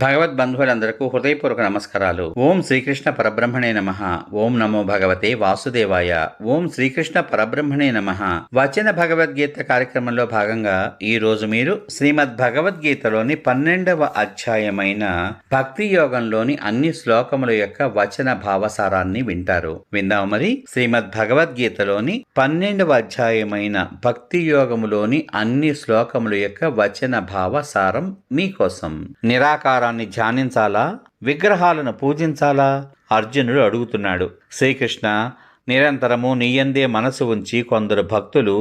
భగవద్బంధువులందరకు హృదయపూర్వక నమస్కారాలు. ఓం శ్రీకృష్ణ పరబ్రహ్మణే నమః. ఓం నమో భగవతే వాసుదేవాయ. ఓం శ్రీకృష్ణ పరబ్రహ్మణే నమః. వచన భగవద్గీత కార్యక్రమంలో భాగంగా ఈ రోజు మీరు శ్రీమద్ భగవద్గీతలోని 12వ అధ్యాయమైన భక్తి యోగంలోని అన్ని శ్లోకముల యొక్క వచన భావసారాన్ని వింటారు. విందాం మరి. శ్రీమద్ భగవద్గీతలోని 12వ అధ్యాయమైన భక్తి యోగములోని అన్ని శ్లోకముల యొక్క వచన భావసారం మీకోసం. నిరాకారాన్ని ధ్యానించాలా, విగ్రహాలను పూజించాలా? అర్జునుడు అడుగుతున్నాడు. శ్రీకృష్ణ, నిరంతరము నీయందే మనసు ఉంచి కొందరు భక్తులు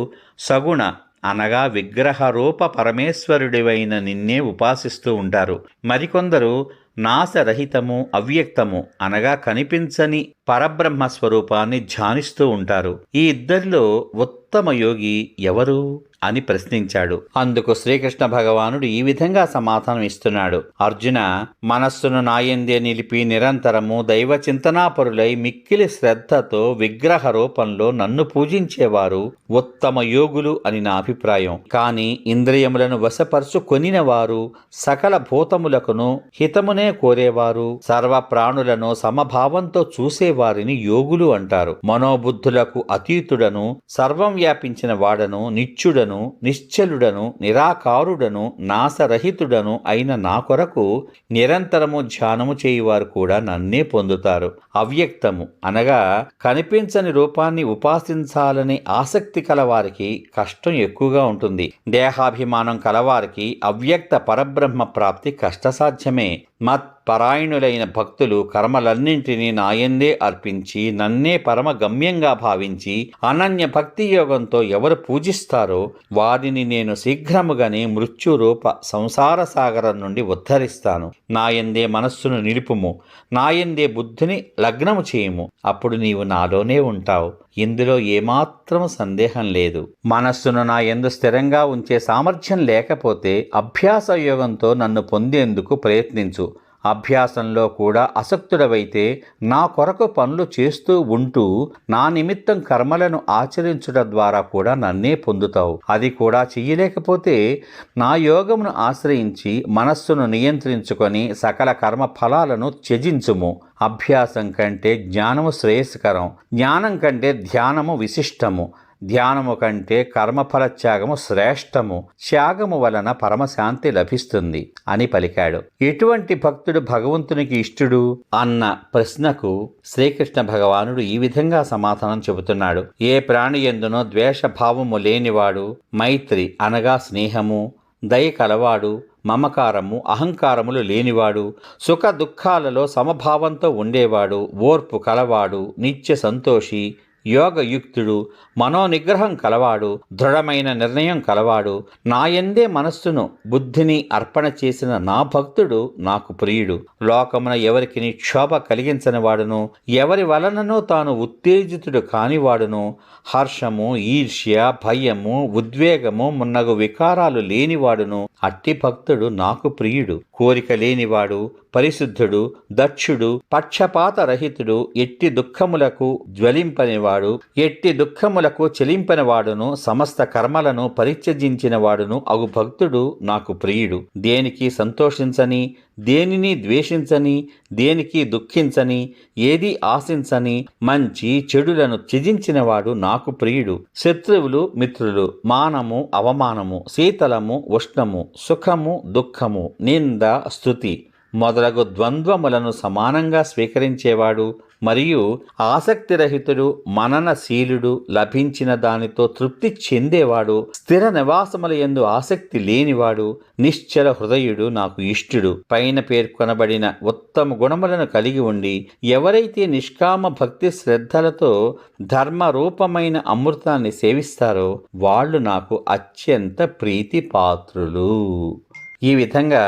సగుణ అనగా విగ్రహ రూప పరమేశ్వరుడివైన నిన్నే ఉపాసిస్తూ ఉంటారు. మరికొందరు నాశరహితము అవ్యక్తము అనగా కనిపించని పరబ్రహ్మ స్వరూపాన్ని ధ్యానిస్తూ ఉంటారు. ఈ ఇద్దరిలో ఉత్తమ యోగి ఎవరు అని ప్రశ్నించాడు. అందుకు శ్రీకృష్ణ భగవానుడు ఈ విధంగా సమాధానం ఇస్తున్నాడు. అర్జున, మనస్సును నాయందే నిలిపి నిరంతరము దైవ చింతనాపరులై మిక్కిలి శ్రద్ధతో విగ్రహ రూపంలో నన్ను పూజించేవారు ఉత్తమ యోగులు అని నా అభిప్రాయం. కాని ఇంద్రియములను వశపరుచుకొనిన వారు, సకల భూతములకును హితమునే కోరేవారు, సర్వ ప్రాణులను సమభావంతో చూసేవారిని యోగులు అంటారు. మనోబుద్ధులకు అతీతుడను, సర్వం వ్యాపించిన వాడను, నిత్యుడను, నిశ్చలుడను, నిరాకారుడను, నాశరహితుడను అయిన నా కొరకు నిరంతరము ధ్యానము చేయువారు కూడా నన్నే పొందుతారు. అవ్యక్తము అనగా కనిపించని రూపాన్ని ఉపాసించాలనే ఆసక్తి కలవారికి కష్టం ఎక్కువగా ఉంటుంది. దేహాభిమానం కలవారికి అవ్యక్త పరబ్రహ్మ ప్రాప్తి కష్టసాధ్యమే. మత్పరాయణులైన భక్తులు కర్మలన్నింటినీ నాయందే అర్పించి నన్నే పరమ గమ్యంగా భావించి అనన్య భక్తి యోగంతో ఎవరు పూజిస్తారో వారిని నేను శీఘ్రముగానే మృత్యురూప సంసార సాగరం నుండి ఉద్ధరిస్తాను. నాయందే మనస్సును నిలుపుము, నాయందే బుద్ధిని లగ్నము చేయుము, అప్పుడు నీవు నాలోనే ఉంటావు. ఇందులో ఏమాత్రం సందేహం లేదు. మనస్సును నా యందు స్థిరంగా ఉంచే సామర్థ్యం లేకపోతే అభ్యాస యోగంతో నన్ను పొందేందుకు ప్రయత్నించు. అభ్యాసంలో కూడా అసక్తుడవైతే నా కొరకు పనులు చేస్తూ ఉంటూ నా నిమిత్తం కర్మలను ఆచరించడం ద్వారా కూడా నన్నే పొందుతావు. అది కూడా చెయ్యలేకపోతే నా యోగమును ఆశ్రయించి మనస్సును నియంత్రించుకొని సకల కర్మ ఫలాలను త్యజించుము. అభ్యాసం కంటే జ్ఞానము శ్రేయస్కరం, జ్ఞానం కంటే ధ్యానము విశిష్టము, ధ్యానము కంటే కర్మఫల త్యాగము శ్రేష్టము, త్యాగము వలన పరమశాంతి లభిస్తుంది అని పలికాడు. ఎటువంటి భక్తుడు భగవంతునికి ఇష్టుడు అన్న ప్రశ్నకు శ్రీకృష్ణ భగవానుడు ఈ విధంగా సమాధానం చెబుతున్నాడు. ఏ ప్రాణి యందునో ద్వేషభావము లేనివాడు, మైత్రి అనగా స్నేహము, దయ కలవాడు, మమకారము అహంకారములు లేనివాడు, సుఖ దుఃఖాలలో సమభావంతో ఉండేవాడు, ఓర్పు కలవాడు, నిత్య సంతోషి, యోగయుక్తుడు, మనోనిగ్రహం కలవాడు, దృఢమైన నిర్ణయం కలవాడు, నాయందే మనస్సును బుద్ధిని అర్పణ చేసిన నా భక్తుడు నాకు ప్రియుడు. లోకమున ఎవరికి క్షోభ కలిగించని వాడును, ఎవరి వలననో తాను ఉత్తేజితుడు కానివాడును, హర్షము, ఈర్ష్య, భయము, ఉద్వేగము మున్నగు వికారాలు లేనివాడును అట్టి భక్తుడు నాకు ప్రియుడు. కోరిక లేనివాడు, పరిశుద్ధుడు, దక్షుడు, పక్షపాత రహితుడు, ఎట్టి దుఃఖములకు జ్వలింపనివాడు, ఎట్టి దుఃఖములకు చెలింపనివాడును, సమస్త కర్మలను పరిత్యజించిన వాడును అగు భక్తుడు నాకు ప్రియుడు. దేనికి సంతోషించని, దేనిని ద్వేషించని, దేనికి దుఃఖించని, ఏది ఆశించని, మంచి చెడులను త్యజించినవాడు నాకు ప్రియుడు. శత్రువులు మిత్రులు, మానము అవమానము, శీతలము ఉష్ణము, సుఖము దుఃఖము, నింద స్తుతి మొదలగు ద్వంద్వములను సమానంగా స్వీకరించేవాడు మరియు ఆసక్తిరహితుడు, మననశీలుడు, లభించిన దానితో తృప్తి చెందేవాడు, స్థిర నివాసముల యందు ఆసక్తి లేనివాడు, నిశ్చల హృదయుడు నాకు ఇష్టుడు. పైన పేర్కొనబడిన ఉత్తమ గుణములను కలిగి ఉండి ఎవరైతే నిష్కామ భక్తి శ్రద్ధలతో ధర్మరూపమైన అమృతాన్ని సేవిస్తారో వాళ్ళు నాకు అత్యంత ప్రీతిపాత్రులు. ఈ విధంగా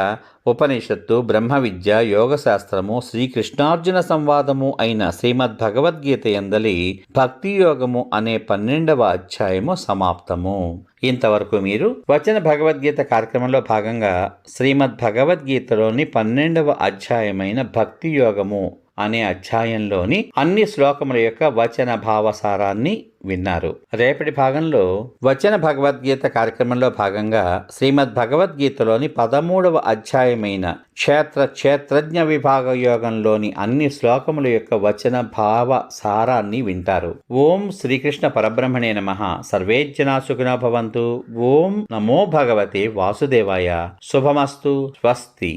ఉపనిషత్తు, బ్రహ్మ విద్య, యోగశాస్త్రము, శ్రీకృష్ణార్జున సంవాదము అయిన శ్రీమద్ భగవద్గీత యందలి భక్తి యోగము అనే 12వ అధ్యాయము సమాప్తము. ఇంతవరకు మీరు వచన భగవద్గీత కార్యక్రమంలో భాగంగా శ్రీమద్ భగవద్గీతలోని 12వ అధ్యాయమైన భక్తి యోగము అనే అధ్యాయంలోని అన్ని శ్లోకముల యొక్క వచన భావసారాన్ని విన్నారు. రేపటి భాగంలో వచన భగవద్గీత కార్యక్రమంలో భాగంగా శ్రీమద్ భగవద్గీతలోని 13వ అధ్యాయమైన క్షేత్రజ్ఞ విభాగ యోగంలోని అన్ని శ్లోకముల యొక్క వచన భావ సారాన్ని వింటారు. ఓం శ్రీకృష్ణ పరబ్రహ్మణే నమః. సర్వే జనా సుఖినో భవంతు. ఓం నమో భగవతే వాసుదేవాయ. శుభమస్తు. స్వస్తి.